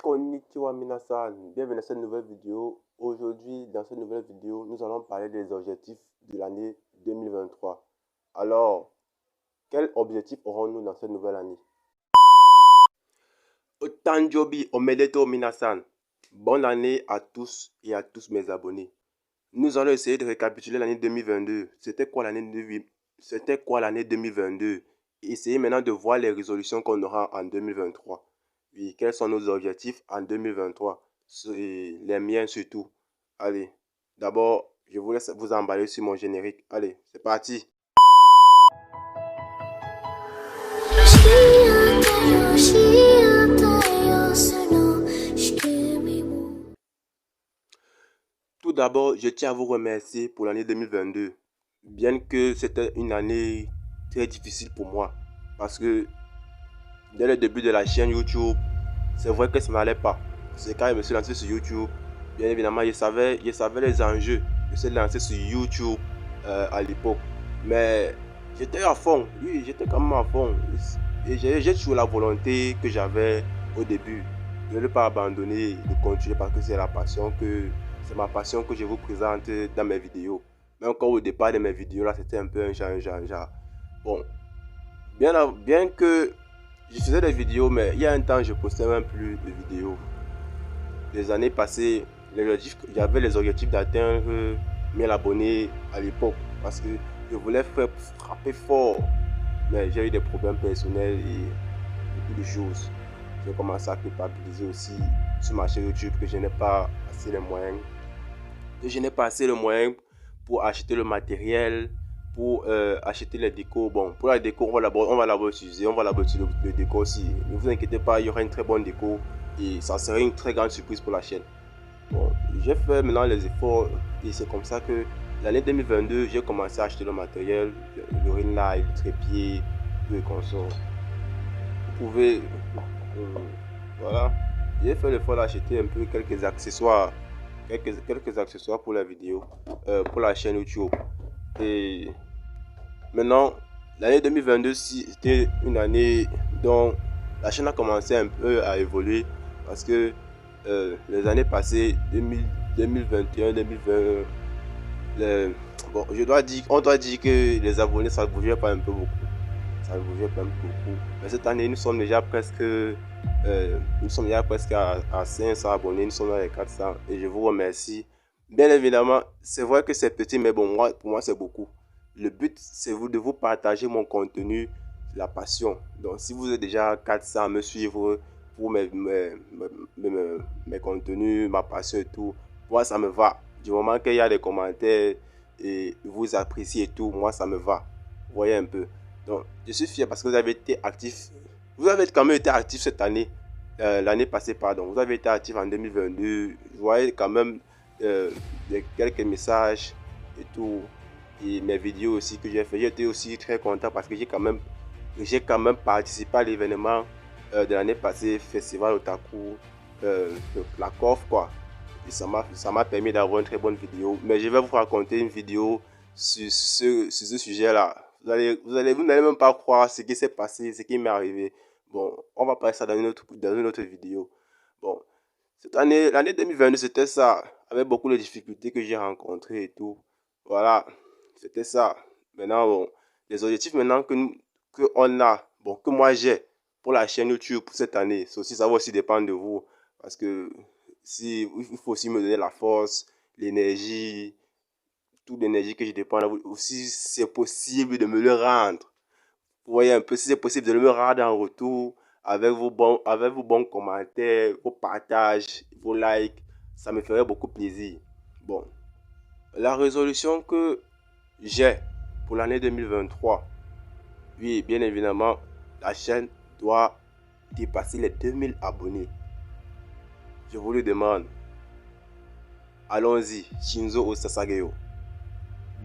Konnichiwa minasan, bienvenue à cette nouvelle vidéo. Aujourd'hui, dans cette nouvelle vidéo, nous allons parler des objectifs de l'année 2023. Alors, quels objectifs aurons-nous dans cette nouvelle année? Otanjobi omedeto minasan. Bonne année à tous et à tous mes abonnés. Nous allons essayer de récapituler l'année 2022. C'était quoi l'année 2022? Essayez maintenant de voir les résolutions qu'on aura en 2023. Oui, quels sont nos objectifs en 2023? Les miens surtout. Allez, d'abord, je vous laisse vous emballer sur mon générique. Allez, c'est parti. Tout d'abord, je tiens à vous remercier pour l'année 2022. Bien que c'était une année très difficile pour moi. Parce que dès le début de la chaîne YouTube, c'est vrai que ça n'allait pas. C'est quand je me suis lancé sur YouTube, bien évidemment, je savais les enjeux. Je suis lancé sur YouTube à l'époque. Mais j'étais à fond, oui, j'étais quand même à fond. Et j'ai toujours la volonté que j'avais au début de ne pas abandonner, de continuer parce que c'est ma passion que je vous présente dans mes vidéos. Mais encore au départ de mes vidéos, là, c'était un peu un genre. Bon, bien que je faisais des vidéos, mais il y a un temps, je postais même plus de vidéos. Les années passées, j'avais les objectifs d'atteindre 1000 abonnés à l'époque parce que je voulais frapper fort. Mais j'ai eu des problèmes personnels et beaucoup de choses. J'ai commencé à culpabiliser aussi sur ma chaîne YouTube que je n'ai pas assez les moyens. Pour acheter le matériel, pour acheter les décos. Bon, pour la déco, on va l'abord utiliser, on va l'abord utiliser le déco aussi. Ne vous inquiétez pas, il y aura une très bonne déco et ça serait une très grande surprise pour la chaîne. Bon, j'ai fait maintenant les efforts et c'est comme ça que l'année 2022, j'ai commencé à acheter le matériel, le ring light, le trépied, tout le console. Vous pouvez, voilà, j'ai fait l'effort d'acheter un peu quelques accessoires pour la vidéo, pour la chaîne YouTube. Et maintenant, l'année 2022, c'était une année dont la chaîne a commencé un peu à évoluer parce que les années passées, 2021, 2020, bon, on doit dire que les abonnés, ça ne bougeait pas un peu beaucoup. Ça ne bougeait pas beaucoup. Mais cette année, nous sommes déjà presque à 500 abonnés, nous sommes à 400 et je vous remercie. Bien évidemment, c'est vrai que c'est petit, mais bon, pour moi, c'est beaucoup. Le but, c'est de vous partager mon contenu, la passion. Donc, si vous êtes déjà 400 à me suivre pour mes contenus, ma passion et tout, moi, ça me va. Du moment qu'il y a des commentaires et vous appréciez et tout, moi, ça me va. Vous voyez un peu. Donc, je suis fier parce que vous avez été actif. Vous avez quand même été actif cette année. L'année passée, pardon. Vous avez été actif en 2022. Je voyais quand même quelques messages et tout. Et mes vidéos aussi que j'ai fait. J'étais aussi très content parce que j'ai quand même participé à l'événement de l'année passée, Festival Otaku, la COF, quoi. Et ça m'a permis d'avoir une très bonne vidéo. Mais je vais vous raconter une vidéo sur ce sujet-là. Vous n'allez même pas croire ce qui s'est passé, ce qui m'est arrivé. Bon, on va parler ça dans une autre vidéo. Bon, cette année, l'année 2022, c'était ça. Avec beaucoup de difficultés que j'ai rencontrées et tout. Voilà, c'était ça. Maintenant, bon, les objectifs maintenant que moi j'ai pour la chaîne YouTube pour cette année, ça va aussi dépendre de vous. Parce que il faut aussi me donner la force, l'énergie, toute l'énergie que je dépends. Si c'est possible de me le rendre. Vous voyez un peu, si c'est possible de me rendre en retour avec vos bons commentaires, vos partages, vos likes, ça me ferait beaucoup plaisir. Bon, la résolution que j'ai pour l'année 2023, oui, bien évidemment, la chaîne doit dépasser les 2000 abonnés. Je vous le demande. Allons-y, Shinzo Osasageyo.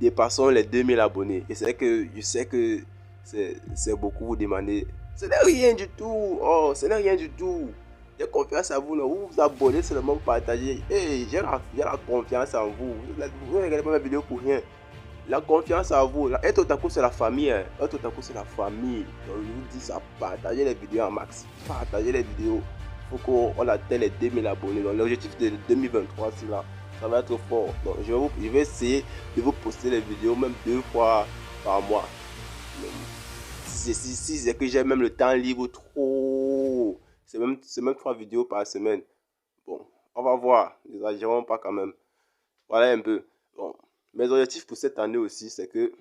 Dépassons les 2000 abonnés. Et je sais que c'est beaucoup vous demander. Ce n'est rien du tout. Oh, ce n'est rien du tout. J'ai confiance en vous. Non? Vous vous abonnez seulement pour partager. Hey, j'ai la confiance en vous. Vous ne regardez pas mes vidéos pour rien. La confiance en vous. Être otaku, c'est la famille. Hein. Être otaku, c'est la famille. Donc, je vous dis ça. Partagez les vidéos en max. Partagez les vidéos. faut qu'on atteigne les 2000 abonnés. Donc l'objectif de 2023, c'est là, ça va être fort. Donc je vais essayer de vous poster les vidéos même 2 fois par mois. Si c'est que j'ai même le temps libre trop, c'est même 3 vidéos par semaine. Bon, on va voir, n'exagérons pas quand même. Voilà un peu. Bon, mes objectifs pour cette année aussi, c'est que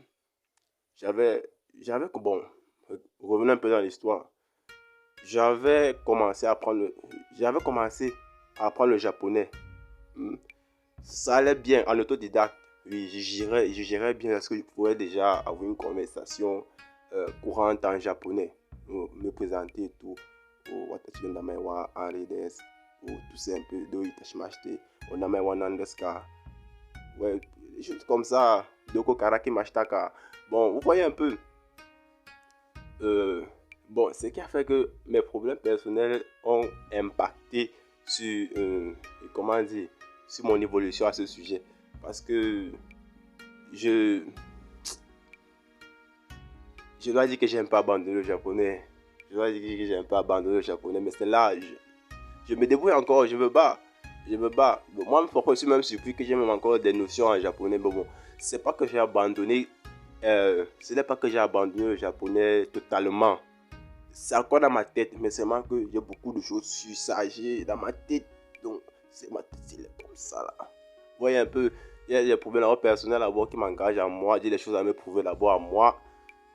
bon, revenons un peu dans l'histoire. J'avais commencé à apprendre le japonais. Ça allait bien en autodidacte. Oui, je gérais bien parce que je pouvais déjà avoir une conversation courante en japonais. Me présenter et tout. Watashi no namae wa Ari desu. Tout c'est un peu do itashimashite. Onamae wa nan desu ka. Ouais, des choses comme ça. Doko karaki mashitaka. Bon, vous voyez un peu. Bon, ce qui a fait que mes problèmes personnels ont impacté sur, comment dire, sur mon évolution à ce sujet. Parce que je dois dire que j'ai un peu abandonné le japonais. Je dois dire que j'ai un peu abandonné le japonais. Mais c'est là, je me débrouille encore, je me bats. Je me bats. Bon, moi, je suis même surpris que j'ai même encore des notions en japonais. Mais bon, c'est pas que j'ai abandonné. Ce n'est pas que j'ai abandonné le japonais totalement. C'est encore dans ma tête, mais c'est vraiment que j'ai beaucoup de choses surchargées dans ma tête. Donc, c'est ma tête, c'est comme ça là. Vous voyez un peu, il y a des problèmes personnels d'abord qui m'engagent à moi, j'ai des choses à me prouver d'abord à moi.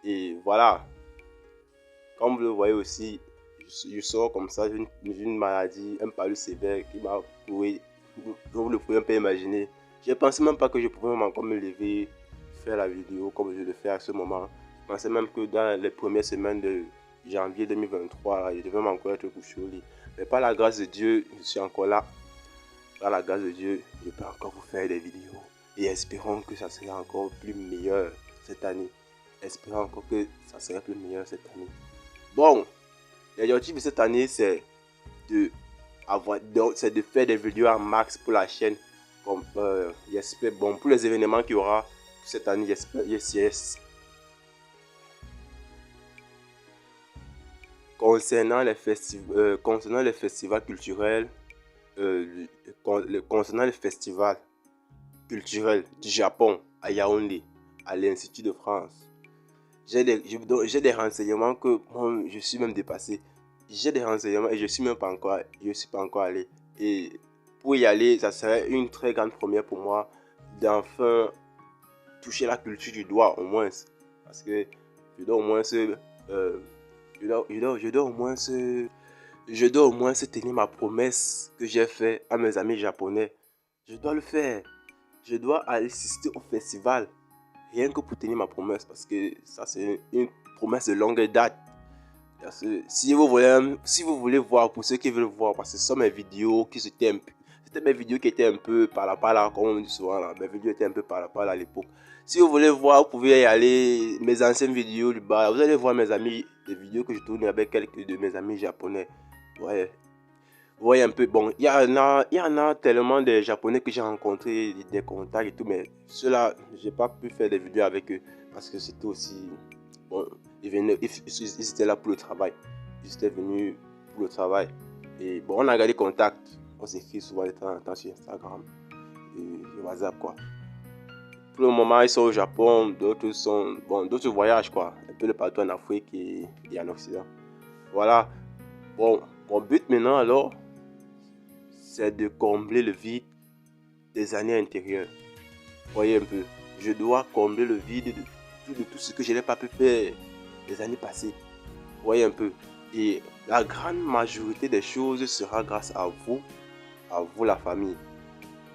Et voilà. Comme vous le voyez aussi, je sors comme ça d'une maladie, un palud sévère qui m'a prouvé, vous le pouvez un peu imaginer. Je ne pensais même pas que je pouvais même encore me lever, faire la vidéo comme je le fais à ce moment. Je pensais même que dans les premières semaines de janvier 2023, je devais encore être couché au lit. Mais par la grâce de Dieu, je suis encore là. Par la grâce de Dieu, je peux encore vous faire des vidéos. Et espérons que ça sera encore plus meilleur cette année. Espérons encore que ça sera plus meilleur cette année. Bon, l'objectif de cette année, c'est de faire des vidéos en max pour la chaîne. Comme, j'espère, bon, pour les événements qu'il y aura cette année, j'espère, yes. Concernant les festivals culturels, concernant les festivals culturels du Japon, à Yaoundé, à l'Institut de France, j'ai des renseignements que moi, je suis même dépassé. J'ai des renseignements et je suis pas encore allé. Et pour y aller, ça serait une très grande première pour moi d'enfin toucher la culture du doigt au moins. Parce que je dois au moins je dois au moins tenir ma promesse que j'ai faite à mes amis japonais. Je dois le faire. Je dois assister au festival. Rien que pour tenir ma promesse. Parce que ça, c'est une promesse de longue date. Si vous voulez voir, pour ceux qui veulent voir, parce que ce sont mes vidéos qui c'était mes vidéos qui étaient un peu par là, comme on dit souvent là. Mes vidéos étaient un peu par là à l'époque. Si vous voulez voir, vous pouvez y aller. Mes anciennes vidéos du bas, vous allez voir mes amis, les vidéos que je tourne avec quelques de mes amis japonais. Ouais. Vous voyez un peu, bon, il y en a tellement de japonais que j'ai rencontrés, des contacts et tout, mais ceux-là, j'ai pas pu faire des vidéos avec eux parce que c'était aussi, bon, ils étaient là pour le travail. Ils étaient venus pour le travail. Et bon, on a gardé contact. On s'écrit souvent de temps en temps sur Instagram et WhatsApp, quoi. Pour le moment, ils sont au Japon, d'autres voyagent, quoi. Un peu de partout en Afrique et en Occident. Voilà. Bon, mon but maintenant, alors, c'est de combler le vide des années antérieures. Voyez un peu, je dois combler le vide de tout ce que je n'ai pas pu faire les années passées. Voyez un peu. Et la grande majorité des choses sera grâce à vous la famille,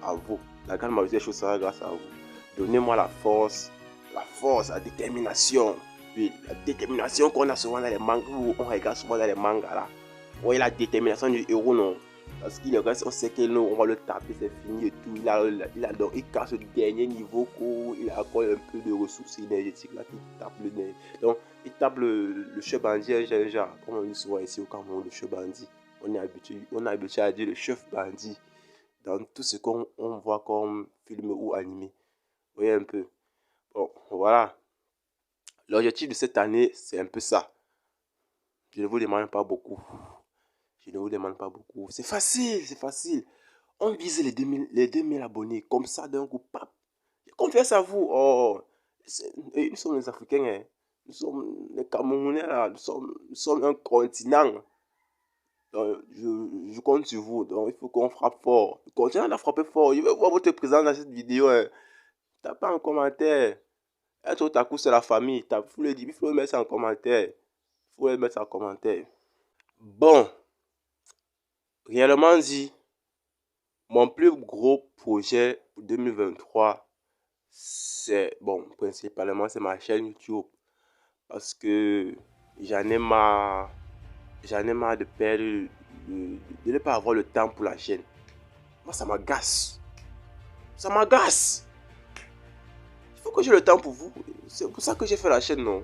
à vous. La grande majorité des choses sera grâce à vous. Donnez-moi la force, la détermination. Oui, la détermination qu'on a souvent dans les mangas, on regarde souvent dans les mangas là. Vous voyez la détermination du héros, non? Parce qu'il reste, on sait que on va le taper, c'est fini et tout. Il casse le dernier niveau, il a encore un peu de ressources énergétiques là qui tape le nez. Donc, il tape le chef bandit, genre, comme on dit souvent ici au Cameroun, le chef bandit. On est habitué à dire le chef bandit dans tout ce qu'on voit comme film ou animé. Vous voyez un peu. Bon, voilà. L'objectif de cette année, c'est un peu ça. Je ne vous demande pas beaucoup. Je ne vous demande pas beaucoup. C'est facile, c'est facile. On vise les 2000 abonnés comme ça d'un coup. Pap. Confiance à vous. Oh, nous sommes les Africains. Hein. Nous sommes les Camerounais. Là. Nous sommes un continent. Donc, je compte sur vous. Donc, il faut qu'on frappe fort. Continuez à frapper fort. Je veux voir votre présence dans cette vidéo. Hein. Tapez en commentaire. Être otaku, c'est la famille. Il faut le mettre ça en commentaire. Il faut le mettre ça en commentaire. Bon, réellement dit, mon plus gros projet pour 2023, c'est, bon, principalement, c'est ma chaîne YouTube. Parce que j'en ai marre de perdre, de ne pas avoir le temps pour la chaîne. Moi, ça m'agace. Ça m'agace. Il faut que j'ai le temps pour vous. C'est pour ça que j'ai fait la chaîne, non?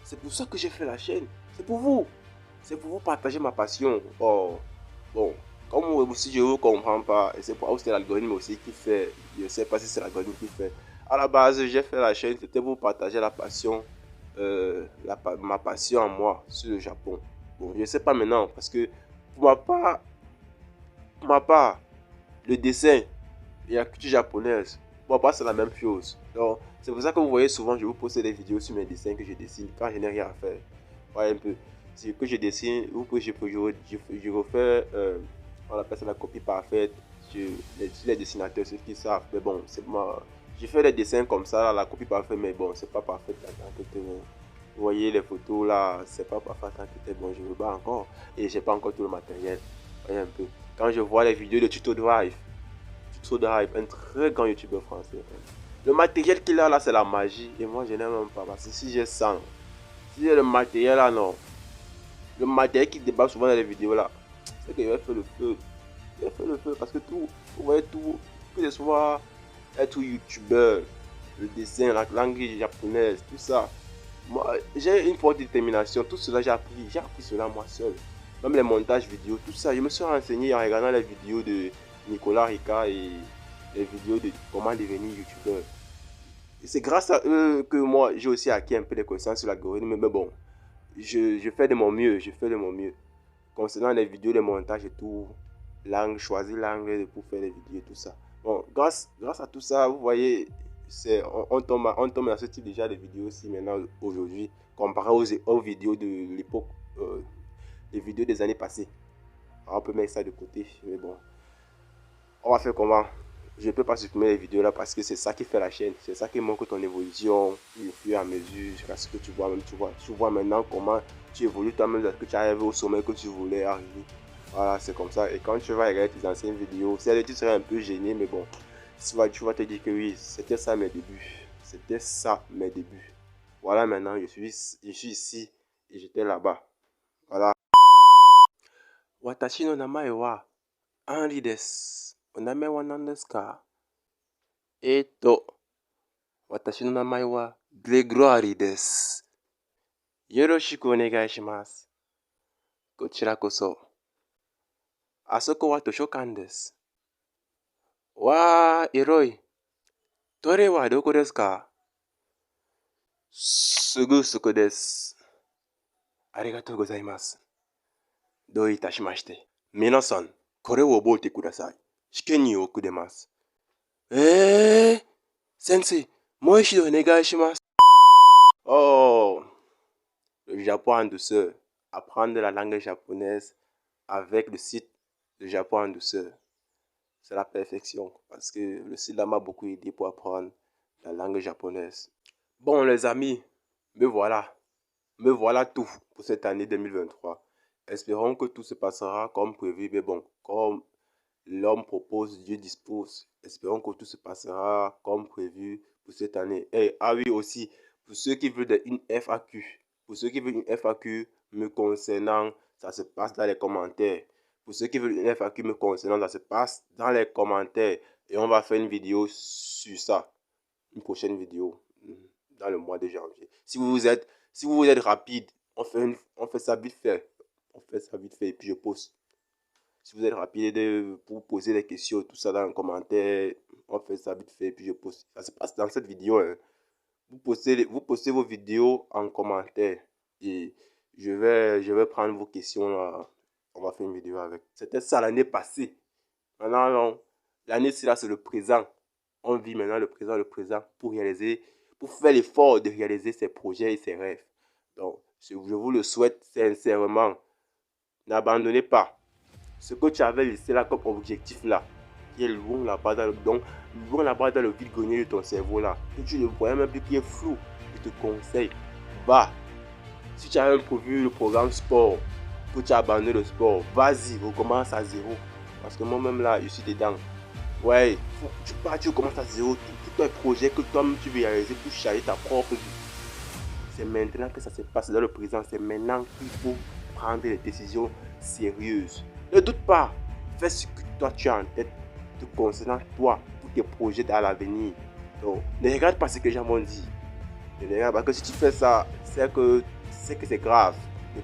C'est pour ça que j'ai fait la chaîne. C'est pour vous. C'est pour vous partager ma passion. Oh, bon. Comme aussi je ne vous comprends pas, et c'est pour c'est l'algorithme aussi qui fait. Je ne sais pas si c'est l'algorithme qui fait. À la base, j'ai fait la chaîne, c'était pour partager la passion, ma passion à moi sur le Japon. Bon, je ne sais pas maintenant, parce que pour ma part, le dessin et la culture japonaise, pour ma part, c'est la même chose. Donc, c'est pour ça que vous voyez souvent, je vous poste des vidéos sur mes dessins que je dessine quand je n'ai rien à faire. Voyez un peu. C'est que je dessine ou que je refais, on appelle ça la copie parfaite sur les dessinateurs, ceux qui savent. Mais bon, c'est moi. Je fais des dessins comme ça, la copie parfaite, mais bon, c'est pas parfait. Vous voyez les photos là, c'est pas parfait tant que bon, je me bats encore et j'ai pas encore tout le matériel. Voyez un peu. Quand je vois les vidéos de Tuto Drive, un très grand youtubeur français. Le matériel qu'il a là, c'est la magie. Et moi, je n'aime même pas. Parce que si j'ai 100, si j'ai le matériel là, non. Le matériel qui débat souvent dans les vidéos là, c'est qu'il va faire le feu. Il va faire le feu. Parce que tout, vous voyez tout, que ce soit être youtubeur, le dessin, la langue japonaise, tout ça. Moi, j'ai une forte détermination. Tout cela, j'ai appris cela moi seul. Même les montages vidéo, tout ça. Je me suis renseigné en regardant les vidéos de Nicolas Rika et les vidéos de comment devenir youtubeur. C'est grâce à eux que moi, j'ai aussi acquis un peu de connaissances sur l'algorithme. Mais bon, je fais de mon mieux. Je fais de mon mieux. Concernant les vidéos, les montages et tout, l'angle, choisir l'angle pour faire les vidéos et tout ça. Bon, grâce à tout ça, vous voyez, on tombe dans ce type déjà de vidéos aussi maintenant aujourd'hui, comparé aux vidéos de l'époque, les vidéos des années passées. On peut mettre ça de côté, mais bon. On va faire comment? Je ne peux pas supprimer les vidéos là parce que c'est ça qui fait la chaîne. C'est ça qui montre ton évolution au fur et à mesure jusqu'à ce que tu vois même, tu vois maintenant comment tu évolues toi-même, est-ce que tu arrives au sommet que tu voulais arriver. Voilà, c'est comme ça. Et quand tu vas regarder tes anciennes vidéos, tu serais un peu gêné, mais bon, tu vas te dire que oui, c'était ça mes débuts. C'était ça mes débuts. Voilà, maintenant, je suis ici et j'étais là-bas. Voilà. Watashi no namae wa Henri desu. Oname wa nan desu ka? Watashi no namae wa Gregory desu. Yoroshiku onegai shimasu. Kochira koso. Asoko wa toshokan desu. Wa eroi. Tore wa doko desu ka? Sugu suko desu. Arigatou gozaimasu. Dou itashimashite. Minasan, kore wo obote kudasai. Shiken ni okudemasu. Sensei, moi ishi onegai shimasu. Oh, le Japon en douceur. Apprendre la langue japonaise avec le site Le Japon en douceur. C'est la perfection. Parce que le site là m'a beaucoup aidé pour apprendre la langue japonaise. Bon les amis, me voilà. Me voilà tout pour cette année 2023. Espérons que tout se passera comme prévu. Mais bon, comme l'homme propose, Dieu dispose. Espérons que tout se passera comme prévu pour cette année. Et ah oui aussi, pour ceux qui veulent une FAQ, pour ceux qui veulent une FAQ me concernant, ça se passe dans les commentaires. Pour ceux qui veulent une FAQ me concernant, ça se passe dans les commentaires. Et on va faire une vidéo sur ça. Une prochaine vidéo dans le mois de janvier. Si vous êtes rapide, on fait ça vite fait. On fait ça vite fait et puis je poste. Si vous êtes rapide pour poser des questions, tout ça dans les commentaires, on fait ça vite fait et puis je poste. Ça se passe dans cette vidéo. Hein. Vous postez vos vidéos en commentaire et je vais prendre vos questions là. on va faire une vidéo avec. C'était ça l'année passée. Maintenant, non. L'année, c'est là, c'est le présent. On vit maintenant le présent pour réaliser, pour faire l'effort de réaliser ses projets et ses rêves. Donc, je vous le souhaite sincèrement. N'abandonnez pas. Ce que tu avais laissé là comme objectif là, qui est loin là-bas dans le vide-grenier de ton cerveau là, que tu ne voyais même plus, qui est flou, je te conseille, va. Si tu as prévu le programme sport, que tu as abandonné le sport, vas-y, recommence à zéro. Parce que moi-même là, je suis dedans. Ouais, tu commences à zéro, tout un projet que toi-même tu veux réaliser pour changer ta propre vie. C'est maintenant que ça se passe dans le présent, c'est maintenant qu'il faut prendre des décisions sérieuses. Ne doute pas, fais ce que toi tu as en tête, te concernant toi, pour tes projets à l'avenir. Donc, ne regarde pas ce que les gens m'ont dit. Ne regarde pas que si tu fais ça, c'est que c'est grave. Ne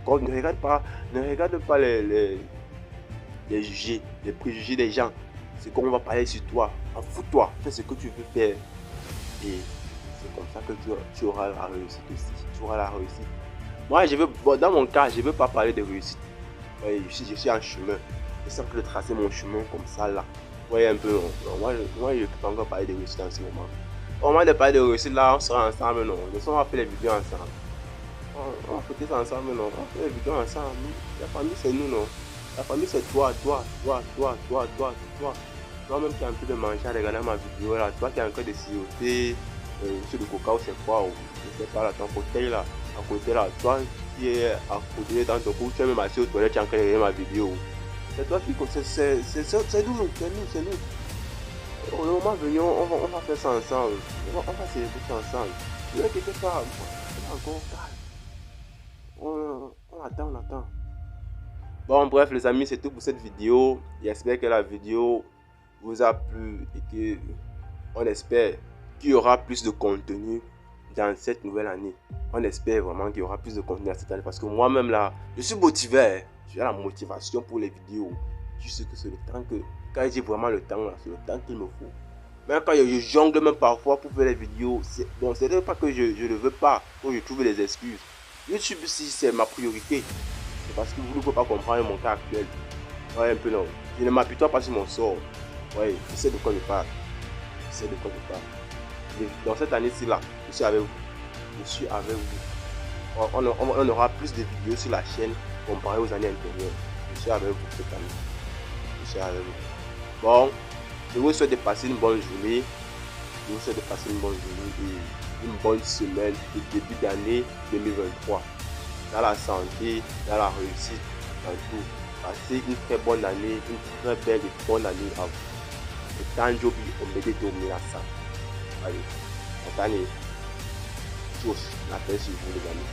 regarde pas les préjugés des gens. C'est qu'on va parler sur toi. En fous-toi, fais ce que tu veux faire. Et c'est comme ça que tu auras la réussite aussi. Tu auras la réussite. Moi, dans mon cas, je ne veux pas parler de réussite. Ouais, je suis en chemin. Je sens que de tracer mon chemin comme ça là. Vous voyez un peu. Non, moi, je ne peux pas encore parler de réussite en ce moment. Au moment de parler de réussite là, on sera ensemble, non. On va faire les vidéos ensemble. On va faire ça ensemble, non. On va faire les vidéos ensemble. La famille, c'est nous, non. La famille, c'est toi. Toi-même qui es en train de manger, de regarder ma vidéo là. Toi qui es en train de siroter sur le coca ou c'est quoi. Je sais pas là, ton côté là. À côté là. Toi qui es à côté dans ton cou, tu es même assis aux toilettes, tu es en train de regarder ma vidéo. C'est toi qui. C'est nous. Au moment venu, on va faire ça ensemble. On va célébrer ça ensemble. Ne t'inquiète pas, on est encore calme. On attend. Bon, bref, les amis, c'est tout pour cette vidéo. J'espère que la vidéo vous a plu et que on espère qu'il y aura plus de contenu dans cette nouvelle année. On espère vraiment qu'il y aura plus de contenu dans cette année parce que moi-même là, je suis motivé. J'ai la motivation pour les vidéos. Je sais que c'est le temps que, quand j'ai vraiment le temps là, c'est le temps qu'il me faut. Même quand je jongle même parfois pour faire les vidéos, bon, c'est pas que je ne veux pas, que je trouve des excuses. YouTube, si c'est ma priorité, c'est parce que vous ne pouvez pas comprendre mon cas actuel. Ouais, un peu non. Je ne m'appuie pas sur mon sort. Ouais, je sais de quoi je parle. Dans cette année-ci là, je suis avec vous. On aura plus de vidéos sur la chaîne comparé aux années antérieures. Je suis avec vous cette année. Bon, je vous souhaite de passer une bonne journée. Et une bonne semaine de début d'année 2023. Dans la santé, dans la réussite, dans tout. Passez une très bonne année, une très belle et bonne année à vous. Et tant Jobi, on me dit de à ça. Allez, cette année, tous, la paix sur vous les amis.